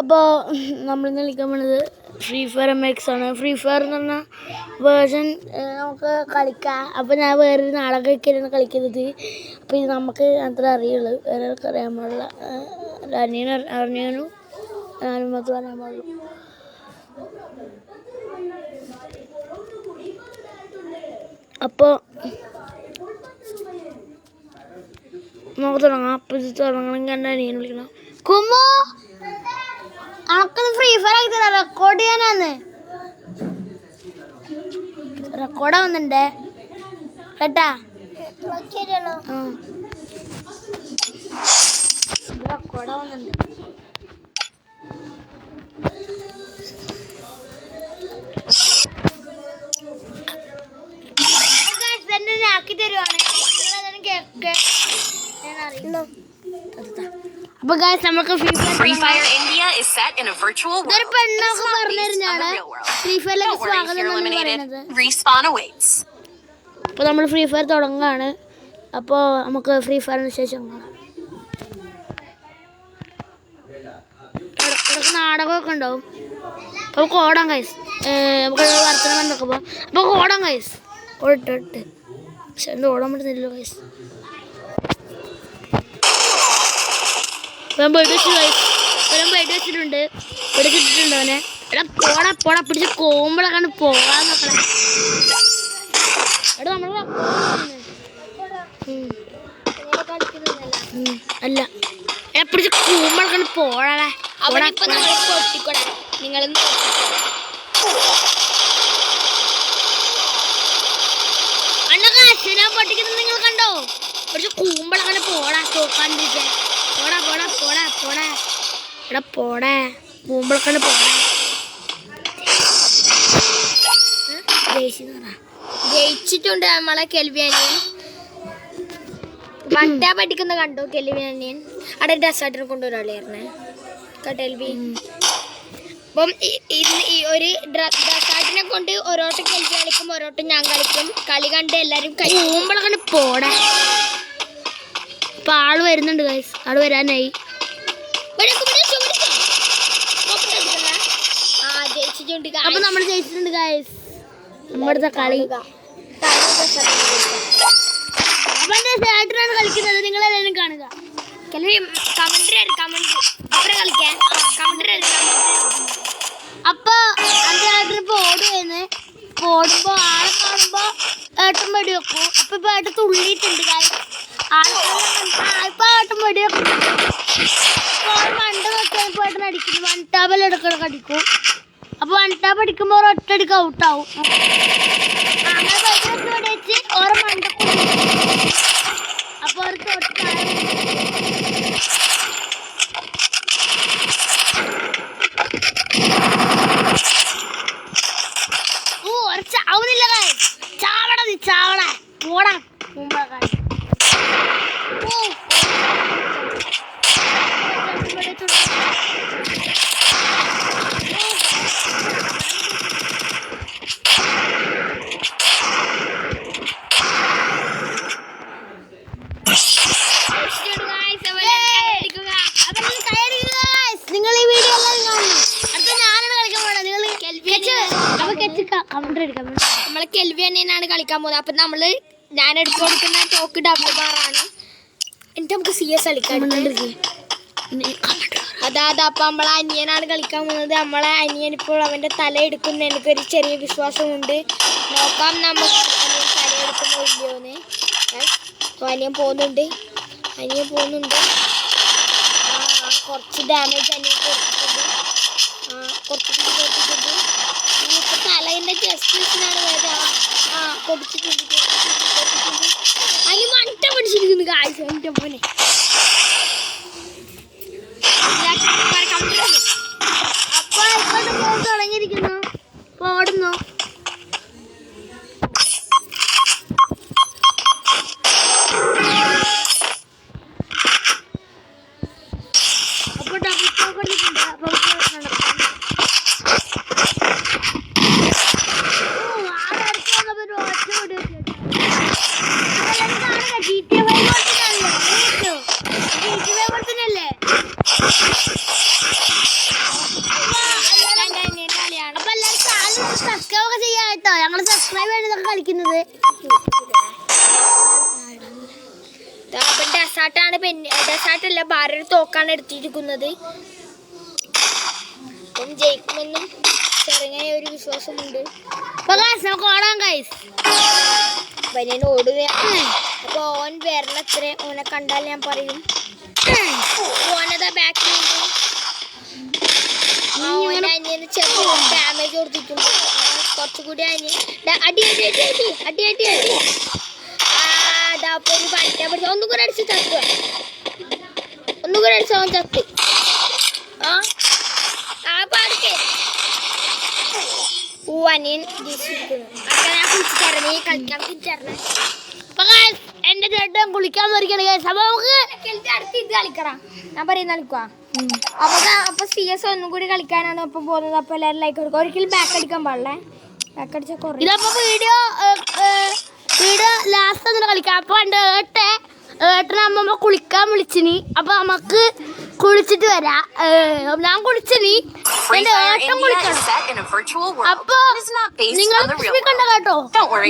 അപ്പോൾ നമ്മളിന്ന് കളിക്കാൻ പോണത് ഫ്രീ ഫയർ MX ആണ്. ഫ്രീ ഫയർ എന്ന് പറഞ്ഞാൽ വേർഷൻ നമുക്ക് കളിക്കാം. അപ്പോൾ ഞാൻ വേറൊരു നാടകമൊക്കെയാണ് കളിക്കുന്നത്. അപ്പോൾ ഇത് നമുക്ക് അത്ര അറിയുള്ളൂ, വേറെ അറിയാൻ പാടില്ല. അറിയാനും ഞാനും മാത്രം അറിയാൻ പാടുള്ളൂ. അപ്പോൾ നമുക്ക് തുടങ്ങാം. അപ്പോൾ ഇത് തുടങ്ങണമെങ്കിൽ എൻ്റെ അനിയനെ വിളിക്കണം. കുമ്മോ, അനക്കൊന്ന് ഫ്രീ ഫയർ ആക്കി തരാം, റെക്കോർഡ് ചെയ്യാനാന്ന്. റെക്കോർഡാ വന്നിണ്ടേ കേട്ടാ. റെക്കോർഡാ വന്നിണ്ട്. ആക്കി തരുവാണ്. അപ്പൊ ഗൈസ് നമുക്ക് free fire India is set in A virtual world. ഒരു പെണ്ണൊക്കെ പറഞ്ഞിരുന്നാണ് ഫ്രീ ഫയറിലേക്ക് സ്വാഗതം എന്ന് പറയുന്നത്. റീസ്പോൺ അവേറ്റ്സ്. അപ്പോൾ നമ്മൾ ഫ്രീ ഫയർ തുടങ്ങുകയാണ്. അപ്പോൾ നമുക്ക് ഫ്രീ ഫയറിന് ശേഷം ഇടയ്ക്ക് നാടകമൊക്കെ ഉണ്ടാവും. അപ്പോൾ നമുക്ക് ഓടാം ഗൈസ്. നമുക്ക് വർത്തമാനം നോക്കുമ്പോൾ അപ്പോൾ ഓടാം ഗൈസ്. ഓടിട്ട് പക്ഷെ എന്ത് ഓടാൻ പറ്റുന്നില്ലല്ലോ ഗൈസ്. ബെഡ് വെച്ചിട്ടുണ്ട്. പിടിച്ചിട്ടുണ്ട് അവനെ. എടാ പോടാ പിടിച്ച് കോമ്പളൊക്കെ പോകാൻ നോക്കണം. എടാ നമ്മൾ അല്ല പിടിച്ച് കോമ്പളൊക്കെ പോടാ. നിങ്ങൾ പൊട്ടിക്കുന്നത് നിങ്ങൾ കണ്ടോ? പിടിച്ച് കൂമ്പളങ്ങനെ പോടാ. തോക്കാണ്ടിരിക്കാൻ പോടാ എടാ പോടാ. കൂമ്പളക്കണ്ട് പോടാ. ജയിച്ചിട്ടുണ്ട് നമ്മളെ കെൽവിയാനിയൻ. വട്ടാ പഠിക്കുന്ന കണ്ടോ കെൽവിയാനിയൻ? അവിടെ ഡ്രസ്സായിട്ടിനെ കൊണ്ടുവരാളായിരുന്നേ കെൽവി. അപ്പം ഈ ഒരു ഡ്രസ്സായിട്ടിനെ കൊണ്ട് ഓരോട്ടം കെൽവി കളിക്കും, ഓരോട്ടം ഞാൻ കളിക്കും. കളി കണ്ട് എല്ലാവരും കൂമ്പളക്കണ്ട് പോടാ. ഇപ്പൊ ആള് വരുന്നുണ്ട് ഗൈസ്. ആള് വരാനായി. അപ്പൊ നമ്മൾ ജയിച്ചിട്ടുണ്ട് ഗൈസ്. നമ്മുടെ കളി ചേട്ടനാണ് കളിക്കുന്നത്. നിങ്ങളെല്ലാവരും കാണുക. അപ്പൊ എന്റെ ഏട്ടനിപ്പോ ഓടുകയെന്ന്. ഓടുമ്പോ ആളെ കാണുമ്പോ ഏട്ടൻ വെടി വെക്കും. അപ്പൊ ഇപ്പൊ ഏട്ടൻ തുള്ളിയിട്ടുണ്ട് ഗൈസ്. ഇപ്പൊ ഏട്ടൻ വെടി വെക്കും. മണ്ട നോക്കിയപ്പോ ഏട്ടൻ അടിക്കുന്നു. വൺ ടാബിൽ ഇടക്കിടക്ക് അടിക്കും. അപ്പൊ വൺ ടാബ് അടിക്കുമ്പോ ഒറ്റടിക്ക് ഔട്ടാവും. വെടി വെച്ച് ഓരോ മണ്ട അപ്പൊ ഒരു ചാവുന്നില്ല. ചാവട പോടാ മുമ്പാക്കാൻ. നിങ്ങൾ ഈ വീഡിയോ അടുത്ത ഞാനാണ് കളിക്കാൻ പോണത്. നമ്മളെ കെൽവി തന്നെയാണ് കളിക്കാൻ പോകുന്നത്. അപ്പൊ ഞാൻ എടുത്തു കൊടുക്കുന്ന ടോക്ക് ഡബ്ല്യൂആറാണ്. എന്നിട്ട് നമുക്ക് CS കളിക്കാം. അതാ അപ്പൊ നമ്മളെ അനിയനാണ് കളിക്കാൻ പോകുന്നത്. നമ്മളെ അനിയൻ ഇപ്പോൾ അവന്റെ തല എടുക്കുന്ന എനിക്കൊരു ചെറിയ വിശ്വാസമുണ്ട്. നോക്കാം നമുക്ക് അനിയൻ തല എടുക്കുന്ന ഇല്ലയോന്ന്. അനിയൻ പോകുന്നുണ്ട്. കുറച്ച് ഡാമേജ് അനിയൻ കൊടുത്തിട്ടുണ്ട്. ഇപ്പൊ തലേന്റെ ജസ്റ്റിസിനാണ് വരാ. കൊടുത്തിട്ടുണ്ട്. അതിന് മണ്ട പിടിച്ചു അടിച്ചിരിക്കുന്നു ഗായ്സ് എൻ്റെ മോനെ. അപ്പൊ ഇപ്പോഴത്തെ പോകാൻ തുടങ്ങിയിരിക്കുന്നു. ഓടുന്നു. അപ്പൊ ഡബിൾ ടോക്ക് കണ്ടിട്ടുണ്ട്. അപ്പൊ നടക്കാം. സബ്സ്ക്രൈബ് ചെയ്യാ കേട്ടോ. ഞങ്ങള് സബ്സ്ക്രൈബ് ചെയ്തൊക്കെ കളിക്കുന്നത്. ഡെസാർട്ടാണ്. ഡെസാർട്ടല്ല, ഭാര്യ തോക്കാണ് എടുത്തിരിക്കുന്നത്. അപ്പം ജയിക്കുമെന്നും ചെറുങ്ങനെ ഒരു വിശ്വാസമുണ്ട്. നമുക്ക് ഓടാം ഗൈസ്. ബനിയൻ ഓടുകയാണ്. അപ്പൊ ഓൻ വരണത്ര ഓനെ കണ്ടാൽ ഞാൻ പറയും ഓനതാ ബാക്കിൽ ചെറിയ ഡാമേജ് കൊടുത്തിട്ടുണ്ട്. കുറച്ചുകൂടി അടി അടി അടി അടി അടി അടി അടി അപ്പൊ ഒരു പഠിക്കാൻ പഠിച്ച ഒന്നും കൂടെ അടിച്ച് ചത്തുക. ഒന്നും കൂടെ അടിച്ച അവൻ ചത്ത്. ആ പാടിക്കേ പൂവാനിയൻ ഞാൻ കുളിച്ചിറങ്ങി കളിക്കാൻ കുളിച്ചിറങ്ങി. എന്റെ ചേട്ടൻ കുളിക്കാൻ വരികയാണ്. അപ്പൊ നമുക്ക് അടുത്ത് ഇത് കളിക്കണം. ഞാൻ പറയുന്ന കളിക്കുക. അപ്പൊ CS ഒന്നും കൂടി കളിക്കാനാണ് ഇപ്പൊ പോകുന്നത്. അപ്പൊ എല്ലാവരും ലൈക്ക് കൊടുക്കുക. ഒരിക്കലും ബാക്ക് അടിക്കാൻ പാടില്ലേ. ബാക്ക് അടിച്ചാൽ കുറേ. ഇതപ്പോ വീഡിയോ ലാസ്റ്റ് അങ്ങനെ കളിക്കാം. അപ്പൊ ഏട്ടനമ്മ കുളിക്കാൻ വിളിച്ചിനി. അപ്പൊ നമുക്ക് കുളിച്ചിട്ട് വരാം. ഞാൻ കുളിച്ചിനി. എന്റെ ഏട്ടൻ കുളിക്കണം. അപ്പൊ നിങ്ങൾ കണ്ട കേട്ടോ.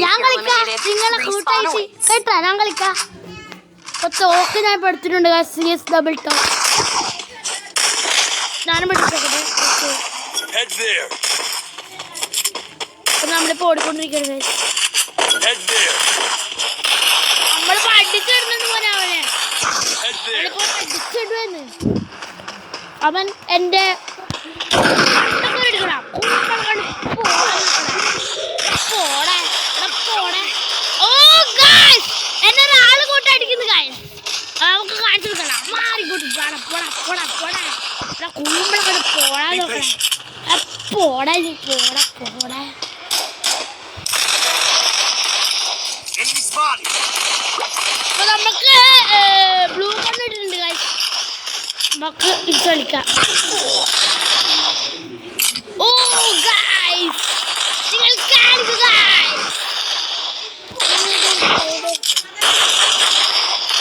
ഞാൻ കളിക്കാം. നിങ്ങളെ കൂട്ടായിട്ട് കേട്ടാ ഞാൻ കളിക്കാം. അപ്പൊ തോക്ക് ഞാൻ ഇപ്പൊ എടുത്തിട്ടുണ്ട്. CS ഡബിൾ ടോക്ക് ഞാനും പഠിച്ചോട്ടെ. നമ്മളിപ്പോ ഓടിക്കൊണ്ടിരിക്കുന്നത്. നമ്മള് പഠിച്ചിടുന്നത് പോലെ അവനെ പഠിച്ചിടുവെന്ന്. അവൻ എന്റെ എന്നെ ഒരാള് കൂട്ടടിക്കുന്നു ഗായ്സ്. നമുക്ക് കാണിച്ചു കൊടുക്കണം. മാറിക്കൂട്ടി പോടാ പോടാ പോടാ പോടാ കുമ്പളൊക്കെ പോടാ നോക്കണം. പോടാ പോടാ പോടാ. അപ്പൊ നമുക്ക് ബ്ലൂ കണ്ടിട്ടുണ്ട് ഗായ്സ്. നമുക്ക് ഇത് കളിക്കാം. ഓ ഗായ്സ് നിങ്ങൾ കാണുക ഗായ്സ്.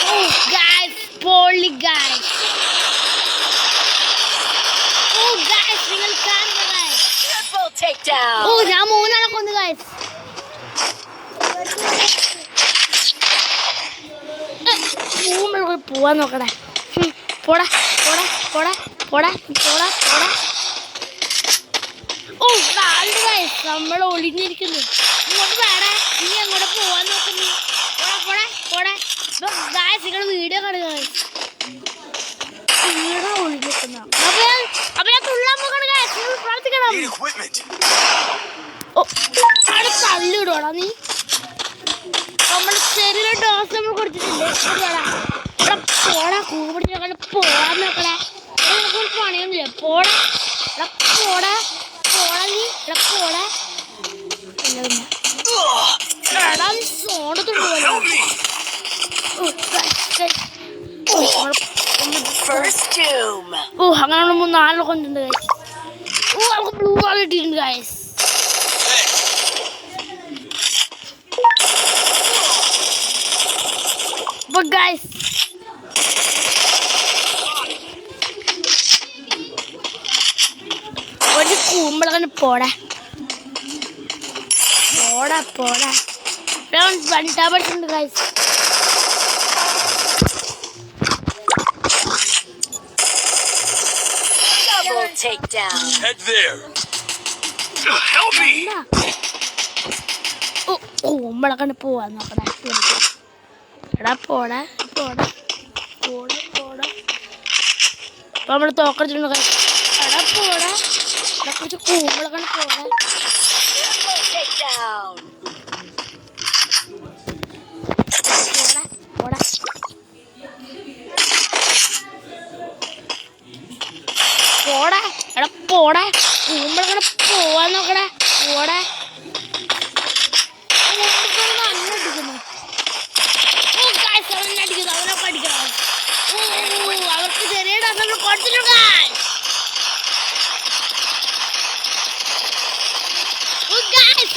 ഓ ഗായ്സ് പൊളി ഗായ്സ്. ഓ ഗായ്സ് നിങ്ങൾ കാണുക ഗായ്സ്. ഓ ഞാൻ മൂന്നാളെ കൊന്നു ഗായ്സ്. പോവാൻ നോക്കണേ. പോടാ പോടാ പോടാ പോടാ പോടാ പോടാ. ഓ നാല് ഗായ്സ് നമ്മൾ ഒളിഞ്ഞിരിക്കുന്നു. ഇങ്ങോട്ട് വേടാ. നീ അങ്ങോട്ട് പോവാൻ നോക്കുന്നു. പോടാ പോടാ പോടാ. ഗായ്സ് നിങ്ങൾ വീഡിയോ കാണുക. വീഡിയോ ഒളിഞ്ഞിരിക്കുന്ന അപ്പൊ ഞാൻ തുള്ളാൻ പോകണം ഗായ്സ്. നിങ്ങൾ പ്രാർത്ഥിക്കണം. ഓ അവിടെ തള്ളിവിടോടാ നീ. നമ്മൾ ചെറിയ ഡോസ് നമ്മൾ കൊടുത്തിട്ടുണ്ട്. പോടാ കൂടി ഞങ്ങൾ പോടാൻ നോക്കണേ. പണിയൊന്നുമില്ല. പോടാ പോടാ പോടാ നീ പോടാ. ഓ അങ്ങനെ മൂന്നാളെ കൊണ്ടുണ്ട് ഗൈസ്. ഓ നമുക്ക് ബ്ലൂ വാൾ ഇട്ടിട്ടുണ്ട് ഗൈസ്. അപ്പൊ ഗൈസ് ഒരു കൂമ്പളങ്ങനെ പോടാ പോടാ പോടാ. വണ്ടാ പഠിച്ചിട്ടുണ്ട് ഗൈസ്. കൂമ്പളങ്ങനെ പോവാൻ നോക്കണേ. എടാ പോടാ പോടാ പോടാ പോടാ. അപ്പൊ നമ്മള് തോക്കടിച്ചിട്ടുണ്ട് ഗൈസ്. എടാ പോടാ കുറച്ച് കൂമ്പളങ്ങനെ പോടാ. പോടാ പോടാ എടാ പോടാ കൂമ്പളങ്ങനെ പോവാൻ നോക്കടാ പോടാ അടിക്കുന്നു അവനടിക്കുന്നു അവനൊക്കെ അടിക്കണം അവർക്ക് ചെറിയ നമ്മൾ കൊടുത്തിട്ടുണ്ട്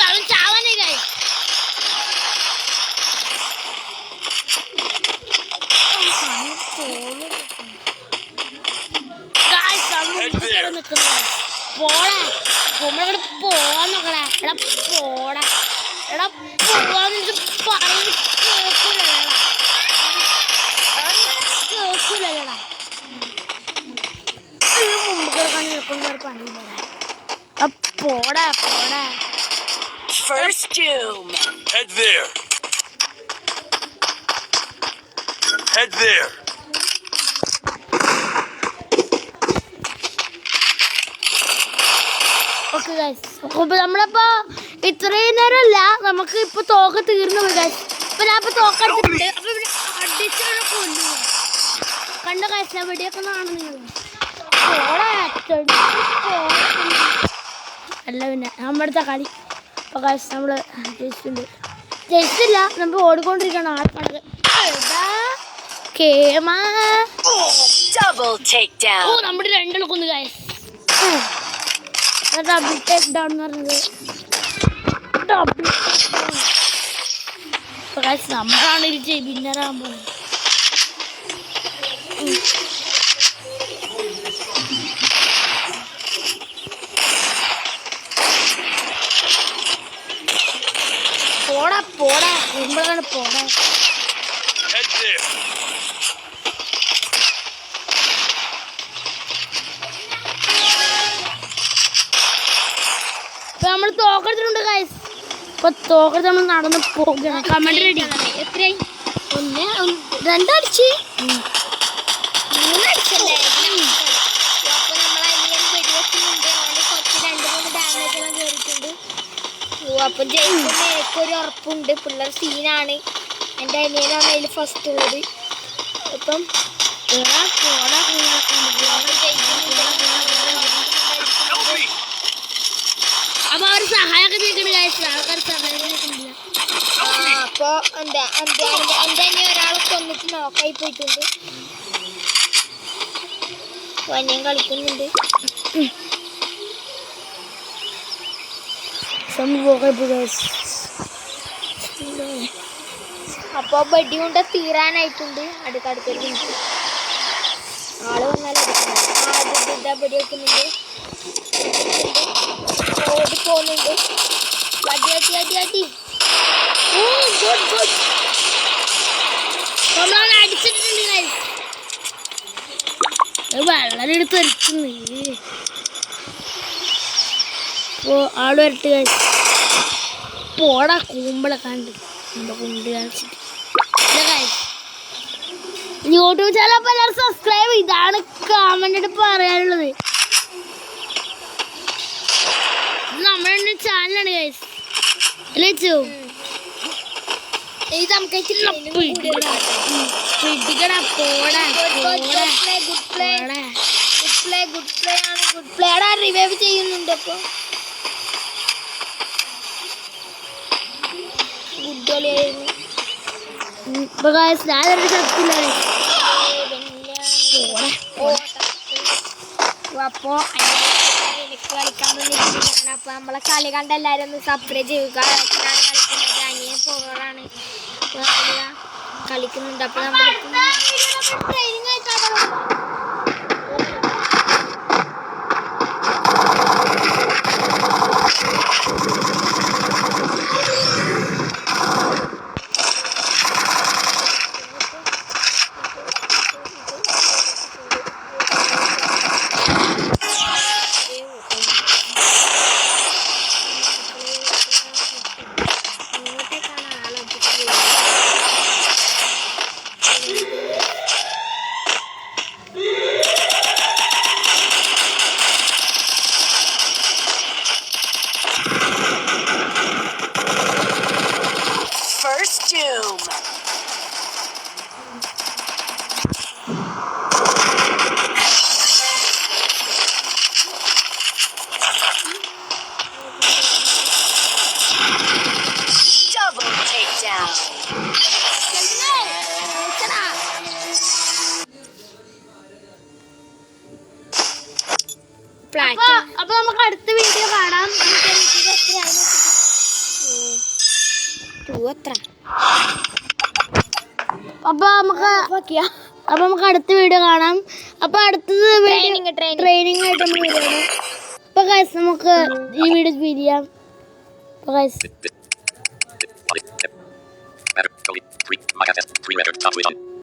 അവൻ ചാവാനേ ഗൈസ് പോടാ നമ്മളങ്ങോട്ട് പോവാൻ നോക്കടാ എടാ പോടാ എടാ പോവാന്ന് പറഞ്ഞ് കേൾക്കൂലടാ മുമ്പ് കേൾക്കാൻ നിൽക്കുന്ന പണിയില്ലടാ പോടാ പോടാ First doom. Head there. Head there. Okay guys അപ്പോൾ നമ്മളിപ്പോൾ ഇത്രയും നേരമല്ല നമുക്ക് ഇപ്പോൾ തോക്ക് തീർന്നു പോയി ഗൈസ് അപ്പോൾ ഞാൻ ഇപ്പോൾ തോക്കെടുത്തിട്ടുണ്ട് അപ്പോൾ ഇവിടെ അടിച്ചവരെ കൊല്ലുക കണ്ട ഗൈസ് എവിടെയൊക്കെ കാണുന്നത് അല്ല പിന്നെ നമ്മുടെ കളി അപ്പോൾ ഗൈസ് നമ്മൾ ജയിച്ചിട്ടുണ്ട് ജയിച്ചില്ല നമ്മൾ ഓടിക്കൊണ്ടിരിക്കണം ആൾക്കാർക്ക് Double takedown. ഓ നമ്മുടെ രണ്ടെണ്ണം കൊന്നു ഗൈസ് ഡബിൾ ടേക്ക് ഡൗൺ എന്ന് പറഞ്ഞത് ഡബിൾ നമ്മളാണ് ഇത് വിന്നറാകുമ്പോൾ പോടാ പോടാ നമ്മളാണ് പോടാ നമ്മൾ തോക്കെടുത്തിട്ടുണ്ട് ഗൈസ് ഇപ്പൊ തോക്കെടുത്ത് നമ്മൾ നടന്ന് പോകണം കമന്റ് റെഡി എത്രയായി ഒന്ന് രണ്ടടിച്ച് മൂന്നടിച്ചല്ലേ അപ്പൊ നമ്മളതിലും വെടിവെക്കുന്നുണ്ട് അവന് കുറച്ച് 2-3 ഡാമേജ് എല്ലാം കയറിയിട്ടുണ്ട് അപ്പം ജയിക്കുന്ന എനിക്കൊരു ഉറപ്പുണ്ട് പിള്ളേർ സീനാണ് എൻ്റെ അനിയനാണ് അതിൽ ഫസ്റ്റ് ഉള്ളത് അപ്പം അപ്പൊ അവർ സഹായമൊക്കെ ചെയ്തിട്ടുണ്ട് ആൾക്കാർ സഹായം ചെയ്തിട്ടില്ല അപ്പൊ എന്താ എൻ്റെ തന്നെ ഒരാൾ കൊന്നിട്ട് നോക്കായി പോയിട്ടുണ്ട് അനിയൻ കളിക്കുന്നുണ്ട് അപ്പൊ ബഡി കൊണ്ട് തീരാനായിട്ടുണ്ട് അടുത്തൊരു മിനിറ്റ് ആള് വന്നാൽ ആദ്യം ബഡി വെക്കുന്നുണ്ട് ഓടി പോകുന്നുണ്ട് അടി അടി അടി അടി നമ്മളവനെ അടിച്ചിട്ടുണ്ട് വെള്ളം എടുത്ത് വരയ്ക്കുന്നു ഓ ആള് വരട്ട് പോടാ കൂമ്പള കണ്ട് നമ്മുടെ കൊണ്ട് കാണിച്ചിട്ട് യൂട്യൂബ് ചാനൽ അപ്പോൾ എല്ലാവരും സബ്സ്ക്രൈബ് ഇതാണ് കമന്റ് പറയാനുള്ളത് നമ്മുടെ ചാനലാണ് ഗൈസ് അല്ലേ ചോ ഇത് നമുക്ക് പിടിക്കടാ പോടാ ഗുഡ് പ്ലേ ആണ് റിവൈവ് ചെയ്യുന്നുണ്ട് അപ്പോൾ ഗുഡ് കളിയായിരുന്നു ഇപ്പൊ ഗൈസ് ഞാനൊരു ശക്തിയില്ല അപ്പോൾ എനിക്ക് കളിക്കാൻ വേണ്ടിയിട്ടാണ് അപ്പോൾ നമ്മളെ കളി കണ്ട എല്ലാവരും ഒന്ന് സബ്സ്ക്രൈബ് ചെയ്യുക എത്രയാണ് കളിക്കുന്നത് അനിയൻ പോറാണ് കളിക്കുന്നുണ്ട് അപ്പോൾ നമ്മൾ ട്രെയിനിങ് ആയിട്ടാണ് അപ്പോൾ നമുക്ക് അടുത്ത വീഡിയോ കാണാം. അപ്പോൾ അടുത്തത് ട്രെയിനിങ് ആയിട്ട് നമ്മൾ വരുവാണ്. അപ്പോൾ ഗൈസ് നമുക്ക് ഈ വീഡിയോ പിരിയാം. അപ്പോൾ ഗൈസ്